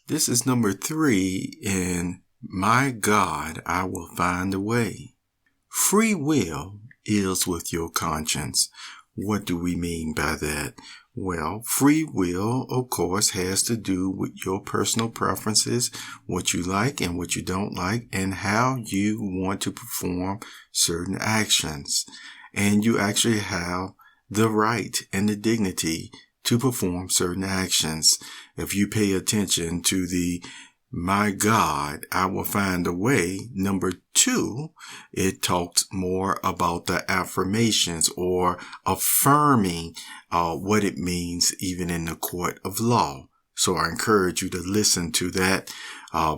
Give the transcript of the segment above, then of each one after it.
This is number 3 in My God, I Will Find a Way. Free will is with your conscience. What do we mean by that? Well, free will, of course, has to do with your personal preferences, what you like and what you don't like, and how you want to perform certain actions. And you actually have the right and the dignity to perform certain actions. If you pay attention to the My God, I Will Find a Way, number 2, it talks more about the affirmations or affirming what it means even in the court of law. So I encourage you to listen to that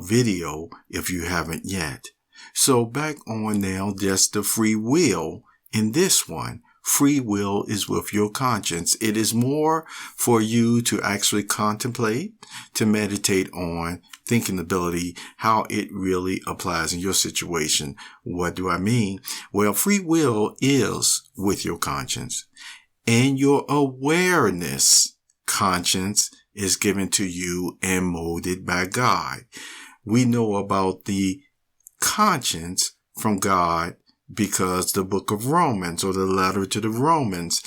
video if you haven't yet. So back on now, just the free will in this one. Free will is with your conscience. It is more for you to actually contemplate, to meditate on, thinking ability, how it really applies in your situation. What do I mean? Well, free will is with your conscience. And your awareness, conscience, is given to you and molded by God. We know about the conscience from God because the book of Romans, or the letter to the Romans,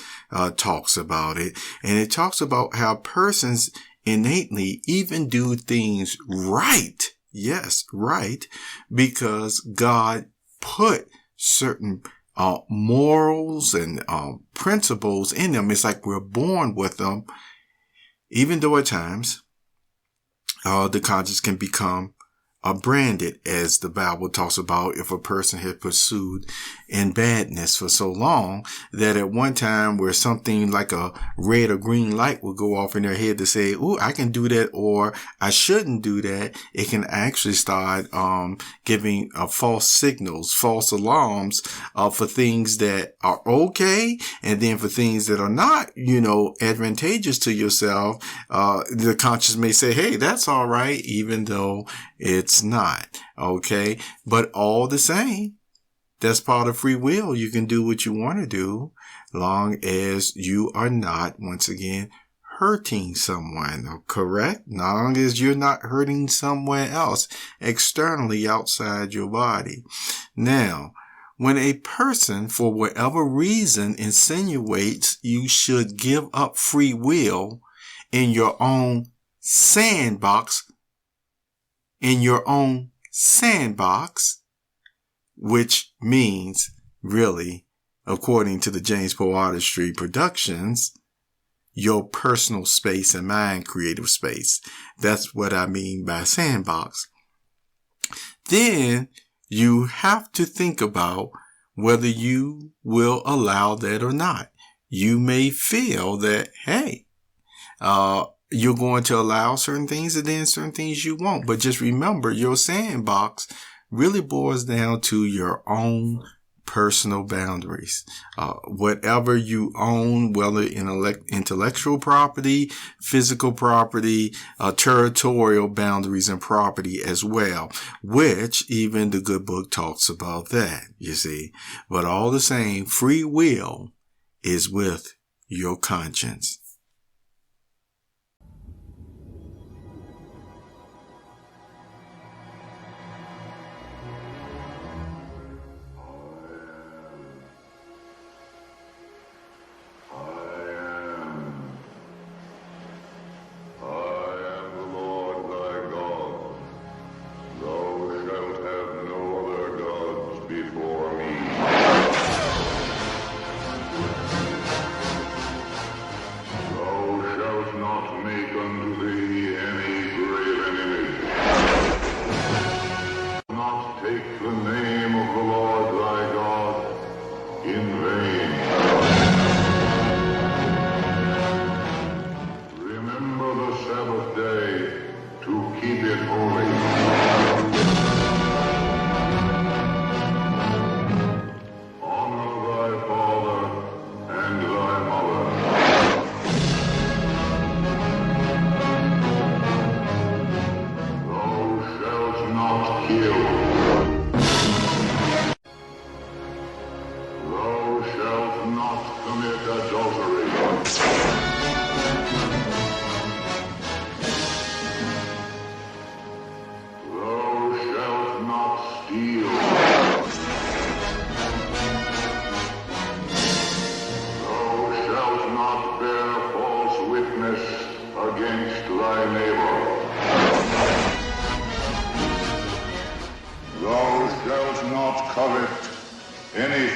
talks about it. And it talks about how persons innately even do things right. Yes, right. Because God put certain morals and principles in them. It's like we're born with them, even though at times the conscience can become branded, as the Bible talks about, if a person had pursued in badness for so long that at one time where something like a red or green light will go off in their head to say, "Oh, I can do that," or "I shouldn't do that," it can actually start giving false signals, false alarms for things that are okay, and then for things that are not, advantageous to yourself. The conscience may say, "Hey, that's all right," even though it's not. Okay. But all the same, that's part of free will. You can do what you want to do, long as you are not, once again, hurting someone. Correct? Long as you're not hurting someone else externally outside your body. Now, when a person, for whatever reason, insinuates you should give up free will in your own sandbox, which means, really, according to the James PoeArtistry Productions, your personal space and mind creative space. That's what I mean by sandbox. Then you have to think about whether you will allow that or not. You may feel that, hey, you're going to allow certain things and then certain things you won't. But just remember, your sandbox really boils down to your own personal boundaries. Whatever you own, whether intellectual property, physical property, territorial boundaries and property as well, which even the good book talks about that, you see. But all the same, free will is with your conscience.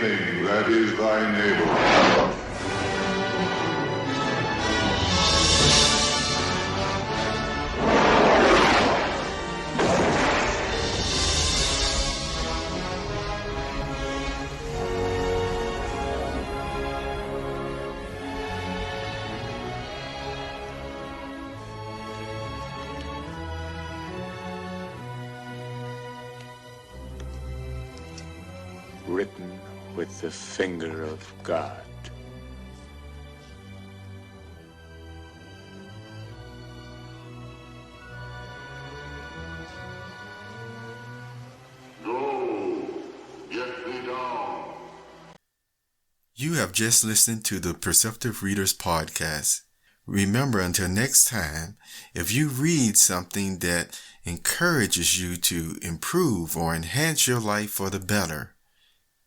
anything that is thy neighbor. Written with the finger of God. Go, get thee down. You have just listened to the Perceptive Readers Podcast. Remember, until next time, if you read something that encourages you to improve or enhance your life for the better,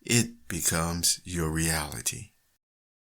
it becomes your reality.